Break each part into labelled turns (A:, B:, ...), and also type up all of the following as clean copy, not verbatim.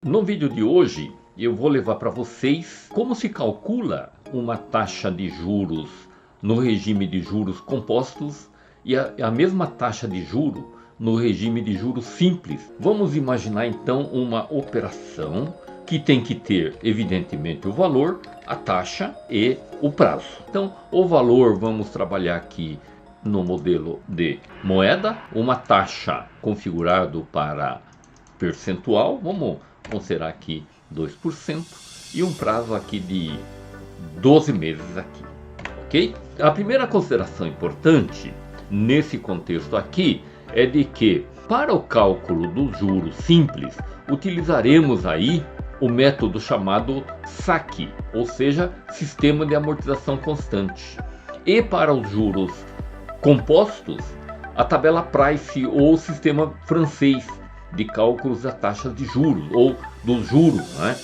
A: No vídeo de hoje eu vou levar para vocês como se calcula uma taxa de juros no regime de juros compostos e a mesma taxa de juro no regime de juros simples. Vamos imaginar então uma operação que tem que ter evidentemente o valor, a taxa e o prazo. Então o valor vamos trabalhar aqui no modelo de moeda, uma taxa configurado para percentual, vamos considerar aqui 2% e um prazo aqui de 12 meses aqui, ok? A primeira consideração importante nesse contexto aqui é de que para o cálculo dos juros simples utilizaremos aí o método chamado SAC, ou seja, sistema de amortização constante, e para os juros compostos a tabela Price ou sistema francês de cálculos da taxa de juros ou dos juros, né?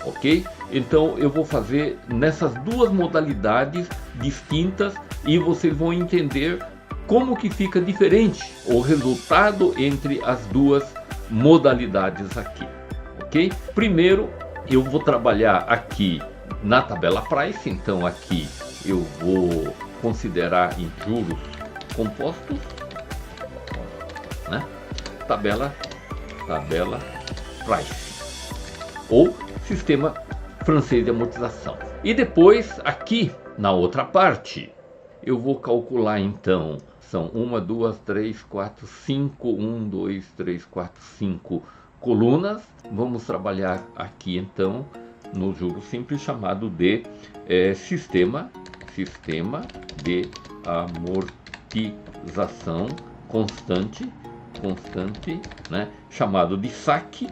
A: Ok? Então eu vou fazer nessas duas modalidades distintas e vocês vão entender como que fica diferente o resultado entre as duas modalidades aqui, ok? Primeiro eu vou trabalhar aqui na tabela Price, então aqui eu vou considerar em juros compostos, né? Tabela Price ou sistema francês de amortização. E depois aqui na outra parte eu vou calcular então, são 1, 2, 3, 4, 5, 1, 2, 3, 4, 5 colunas. Vamos trabalhar aqui então no juro simples chamado de sistema de amortização constante, né? Chamado de SAC,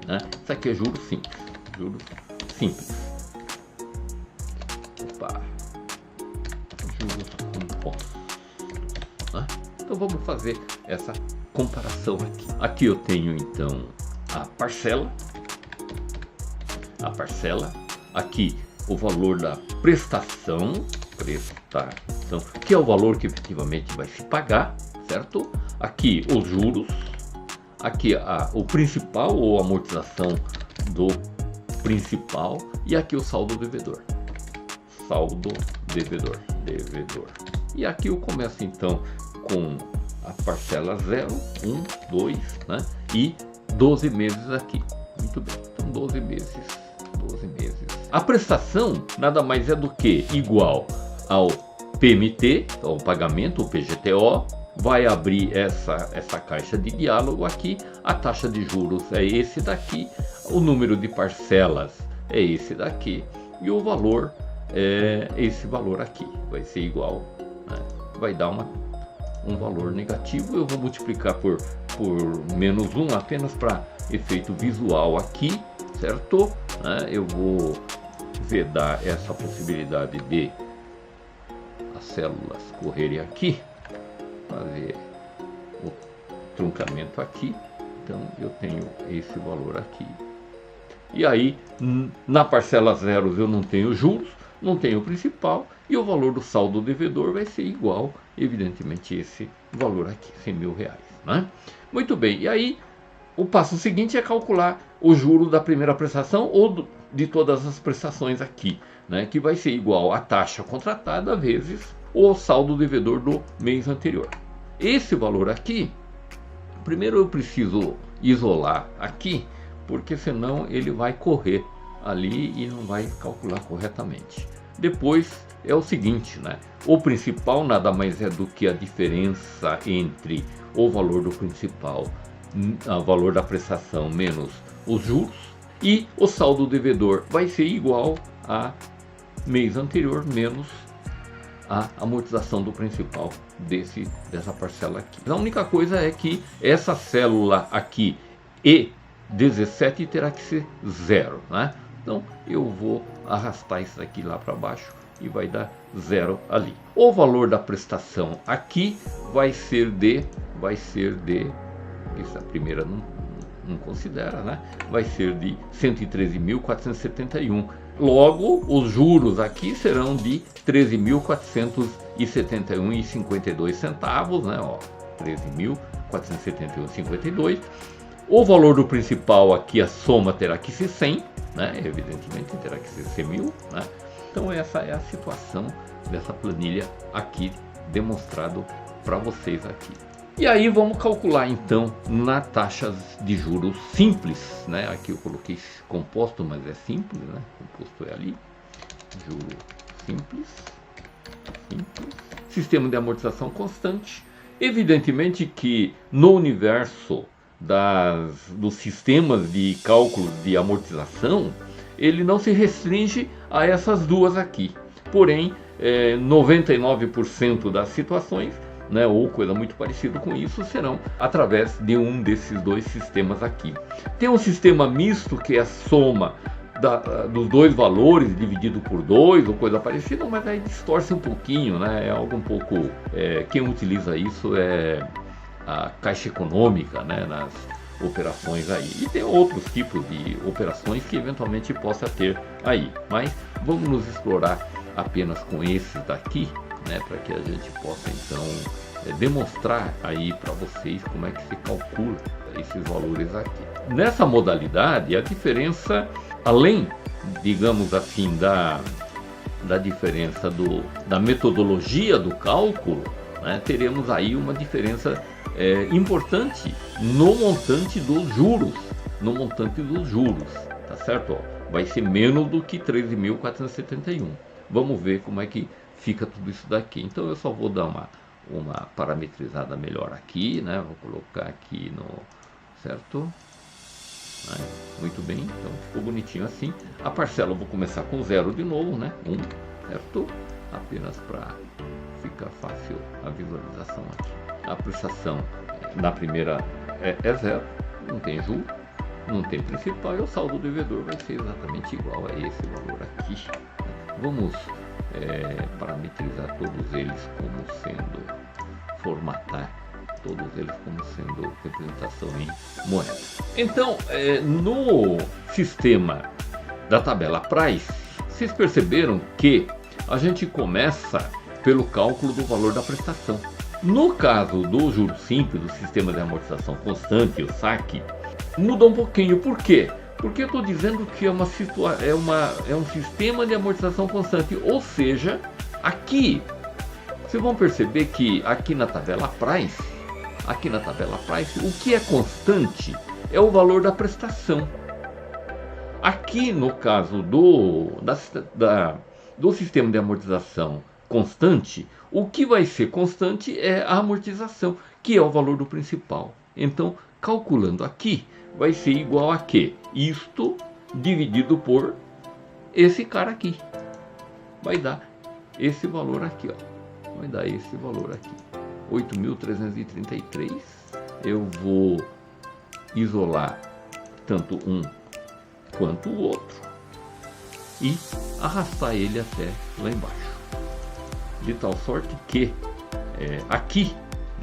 A: né? Isso aqui é juros simples, Opa. Juros compostos, né? Então vamos fazer essa comparação aqui. Aqui eu tenho então a parcela, aqui o valor da prestação, que é o valor que efetivamente vai se pagar, certo? Aqui os juros, aqui o principal ou amortização do principal e aqui o saldo devedor. E aqui eu começo então com a parcela 0, 1, 2, né? E 12 meses aqui. Muito bem, então 12 meses. A prestação nada mais é do que igual ao PMT, ao pagamento, o PGTO, vai abrir essa caixa de diálogo aqui, a taxa de juros é esse daqui, o número de parcelas é esse daqui e o valor é esse valor aqui, vai ser igual, né? Vai dar um valor negativo, eu vou multiplicar por menos 1 apenas para efeito visual aqui, certo? Eu vou vedar essa possibilidade de as células correrem aqui, fazer o truncamento aqui, então eu tenho esse valor aqui. E aí na parcela zeros eu não tenho juros, não tenho principal e o valor do saldo devedor vai ser igual, evidentemente, esse valor aqui, 100 mil reais, né? Muito bem, e aí o passo seguinte é calcular o juro da primeira prestação ou de todas as prestações aqui, né? Que vai ser igual à taxa contratada vezes o saldo devedor do mês anterior. Esse valor aqui, primeiro eu preciso isolar aqui, porque senão ele vai correr ali e não vai calcular corretamente. Depois é o seguinte, né? O principal nada mais é do que a diferença entre o valor do principal, o valor da prestação menos os juros, e o saldo devedor vai ser igual a mês anterior menos a amortização do principal dessa parcela aqui. A única coisa é que essa célula aqui E17 terá que ser 0, né? Então eu vou arrastar isso aqui lá para baixo e vai dar 0 ali. O valor da prestação aqui vai ser de essa primeira não considera, né? Vai ser de 113.471. Logo, os juros aqui serão de 13.471,52 centavos, né? 13.471,52. O valor do principal aqui, a soma terá que ser 100, né? Evidentemente terá que ser 100.000, né? Então essa é a situação dessa planilha aqui, demonstrado para vocês aqui. E aí vamos calcular então na taxas de juros simples, né? Aqui eu coloquei composto, mas é simples, né? Composto é ali, juro simples. Sistema de amortização constante. Evidentemente que no universo dos sistemas de cálculo de amortização, ele não se restringe a essas duas aqui. Porém, 99% das situações, né, ou coisa muito parecida com isso, serão através de um desses dois sistemas aqui. Tem um sistema misto, que é a soma dos dois valores dividido por 2 ou coisa parecida, mas aí distorce um pouquinho, né? É algo um pouco... quem utiliza isso é a Caixa Econômica, né, nas operações aí. E tem outros tipos de operações que eventualmente possa ter aí. Mas vamos nos explorar apenas com esses daqui, né, para que a gente possa então demonstrar aí para vocês como é que se calcula esses valores aqui. Nessa modalidade, a diferença, além, digamos assim, da diferença da metodologia do cálculo, né, teremos aí uma diferença importante no montante dos juros. Tá certo? Ó, vai ser menos do que 13.471. Vamos ver como é que fica tudo isso daqui. Então eu só vou dar uma parametrizada melhor aqui, né? Vou colocar aqui no... certo? Muito bem, então ficou bonitinho assim. A parcela eu vou começar com 0 de novo, né? 1, certo? Apenas para ficar fácil a visualização aqui. A prestação na primeira é 0, não tem juro, não tem principal, e o saldo devedor vai ser exatamente igual a esse valor aqui. Vamos parametrizar todos eles como sendo, formatar todos eles como sendo representação em moeda. Então, no sistema da tabela Price, vocês perceberam que a gente começa pelo cálculo do valor da prestação. No caso do juro simples, do sistema de amortização constante, o SAC, muda um pouquinho. Por quê? Porque eu estou dizendo que é um sistema de amortização constante, ou seja, aqui, vocês vão perceber que aqui na tabela Price, o que é constante é o valor da prestação. Aqui no caso do sistema de amortização constante, o que vai ser constante é a amortização, que é o valor do principal. Então, calculando aqui, vai ser igual a quê? Isto dividido por esse cara aqui. Vai dar esse valor aqui, ó. Vai dar esse valor aqui. 8.333. Eu vou isolar tanto um quanto o outro e arrastar ele até lá embaixo. De tal sorte que aqui,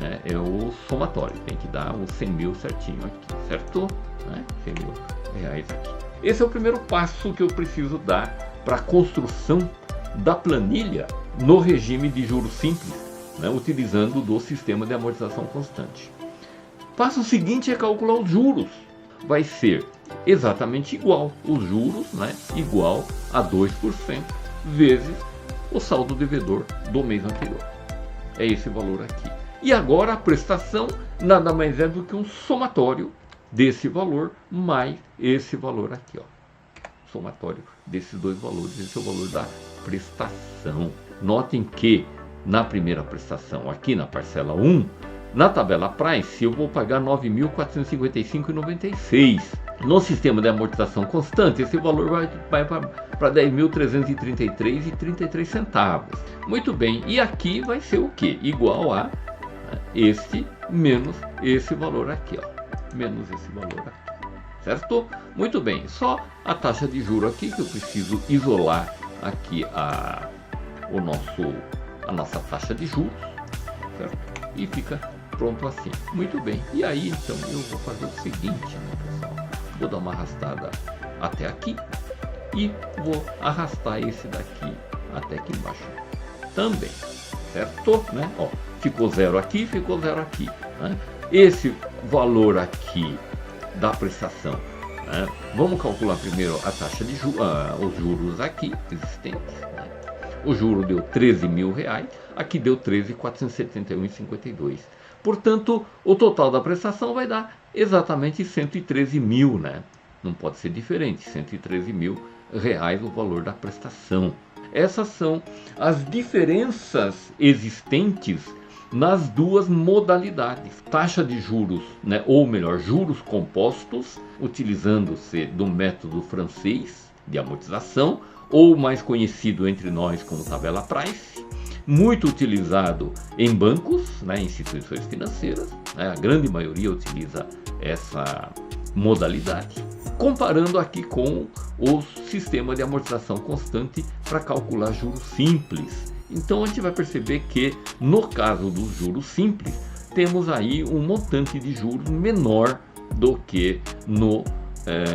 A: né, é o somatório, tem que dar os 100.000 certinho aqui, certo? Né? 100.000 reais aqui. Esse é o primeiro passo que eu preciso dar para a construção da planilha no regime de juros simples, né, utilizando do sistema de amortização constante. Passo seguinte é calcular os juros. Vai ser exatamente igual, os juros, né, igual a 2% vezes o saldo devedor do mês anterior. É esse valor aqui. E agora a prestação nada mais é do que um somatório desse valor mais esse valor aqui, ó. Somatório desses dois valores, esse é o valor da prestação. Notem que na primeira prestação, aqui na parcela 1, na tabela Price, eu vou pagar R$ 9.455,96. No sistema de amortização constante, esse valor vai para R$ 10.333,33. Muito bem, e aqui vai ser o que? Igual a este menos esse valor aqui, ó. Menos esse valor aqui. Certo? Muito bem, só a taxa de juro aqui que eu preciso isolar aqui a nossa taxa de juros, certo? E fica pronto assim. Muito bem, e aí então eu vou fazer o seguinte, né, pessoal? Vou dar uma arrastada até aqui e vou arrastar esse daqui até aqui embaixo também, certo? Né? Ó, ficou 0 aqui, ficou 0 aqui, né? Esse valor aqui da prestação, né? Vamos calcular primeiro a taxa de os juros aqui existentes, né? O juro deu R$13.000, aqui deu 13.471,52. Portanto, o total da prestação vai dar exatamente 113 mil, né? Não pode ser diferente, R$113.000 o valor da prestação. Essas são as diferenças existentes nas duas modalidades. Taxa de juros, né? Ou melhor, juros compostos, utilizando-se do método francês de amortização, ou mais conhecido entre nós como tabela Price, muito utilizado em bancos, né, instituições financeiras, né, a grande maioria utiliza essa modalidade, comparando aqui com o sistema de amortização constante para calcular juros simples. Então a gente vai perceber que no caso dos juros simples, temos aí um montante de juros menor do que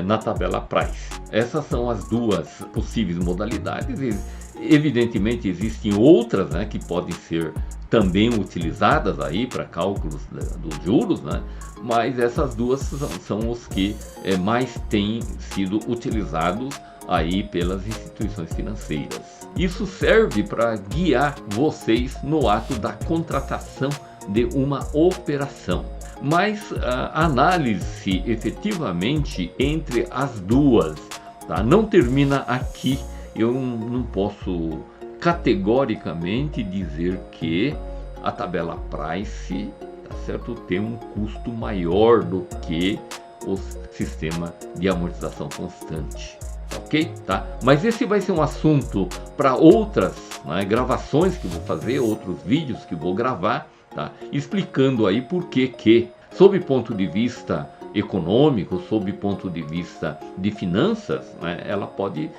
A: na tabela Price. Essas são as duas possíveis modalidades. Evidentemente existem outras, né, que podem ser também utilizadas aí para cálculos dos juros, né? Mas essas duas são os que mais têm sido utilizados aí pelas instituições financeiras. Isso serve para guiar vocês no ato da contratação de uma operação. Mas a análise efetivamente entre as duas, tá, não termina aqui. Eu não posso categoricamente dizer que a tabela Price, tá certo, tem um custo maior do que o sistema de amortização constante, ok? Tá? Mas esse vai ser um assunto para outras, né, gravações que vou fazer, outros vídeos que vou gravar, tá? Explicando aí por que, sob ponto de vista econômico, sob ponto de vista de finanças, né, ela pode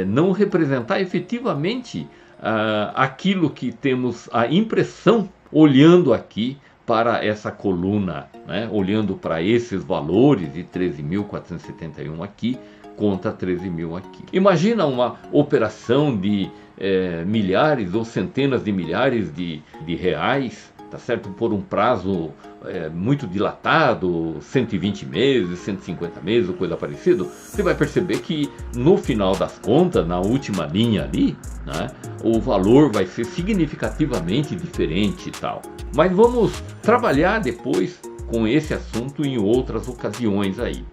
A: não representar efetivamente aquilo que temos a impressão olhando aqui para essa coluna, né, olhando para esses valores de 13.471 aqui contra 13.000 aqui. Imagina uma operação de milhares ou centenas de milhares de reais, tá certo, por um prazo muito dilatado, 120 meses, 150 meses, ou coisa parecida. Você vai perceber que no final das contas, na última linha ali, né, o valor vai ser significativamente diferente e tal. Mas vamos trabalhar depois com esse assunto em outras ocasiões aí.